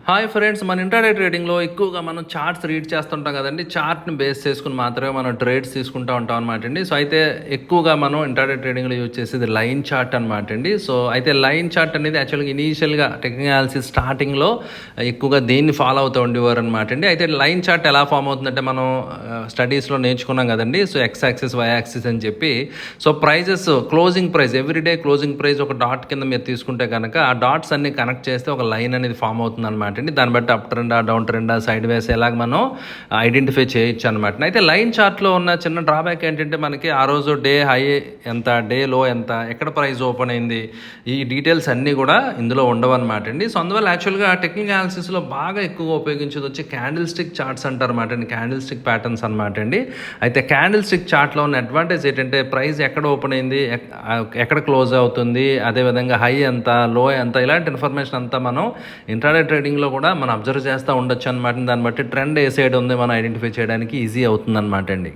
Hi friends, మన intraday ట్రేడింగ్లో ఎక్కువగా మనం చార్ట్స్ రీడ్ చేస్తుంటాం కదండి. చార్ట్ని బేస్ చేసుకుని మాత్రమే మనం ట్రేడ్స్ తీసుకుంటూ ఉంటాం అనమాట అండి. సో అయితే ఎక్కువగా మనం ఇంట్రాడే ట్రేడింగ్లో యూజ్ చేసేది లైన్ చార్ట్ అనమాట అండి. సో అయితే లైన్ చార్ట్ అనేది యాక్చువల్గా ఇనీషియల్గా టెక్నికల్ అనాలిసిస్ స్టార్టింగ్లో ఎక్కువగా దేన్ని ఫాలో అవుతూ ఉండేవారు అనమాట అండి. అయితే లైన్ చార్ట్ ఎలా ఫామ్ అవుతుందంటే మనం స్టడీస్లో నేర్చుకున్నాం కదండి. So x axis, y axis అని చెప్పి, so prices, closing price, everyday closing price ఒక డాట్ కింద మీరు తీసుకుంటే కనుక ఆ డాట్స్ అన్ని కనెక్ట్ చేస్తే ఒక లైన్ అనేది ఫామ్ అవుతుంది అనమాట అండి. దాన్ని బట్టి అప్ ట్రెండా, డౌన్ ట్రెండా, సైడ్ వేస్ ఎలాగ మనం ఐడెంటిఫై చేయొచ్చు అనమాట. అయితే లైన్ చార్ట్లో ఉన్న చిన్న డ్రాబ్యాక్ ఏంటంటే మనకి ఆ రోజు డే హై ఎంత, డే లో ఎంత, ఎక్కడ ప్రైస్ ఓపెన్ అయింది, ఈ డీటెయిల్స్ అన్నీ కూడా ఇందులో ఉండవు అనమాట అండి. సో అందువల్ల యాక్చువల్గా టెక్నికల్ అనాలిసిస్లో బాగా ఎక్కువగా ఉపయోగించేది వచ్చి క్యాండిల్ స్టిక్ చార్ట్స్ అంటారు అనమాట అండి. క్యాండిల్ స్టిక్ ప్యాటర్న్స్ అనమాట అండి. అయితే క్యాండిల్ స్టిక్ చార్ట్లో ఉన్న అడ్వాంటేజ్ ఏంటంటే ప్రైస్ ఎక్కడ ఓపెన్ అయింది, ఎక్కడ క్లోజ్ అవుతుంది, అదేవిధంగా హై ఎంత, లో ఎంత, ఇలాంటి ఇన్ఫర్మేషన్ అంతా మనం ఇంట్రాడే ట్రేడింగ్లో కూడా మనం అబ్జర్వ్ చేస్తూ ఉండొచ్చు అనమాట. దాన్ని బట్టి ట్రెండ్ ఏ సైడ్ ఉంది మనం ఐడెంటిఫై చేయడానికి ఈజీ అవుతుంది అనమాట అండి.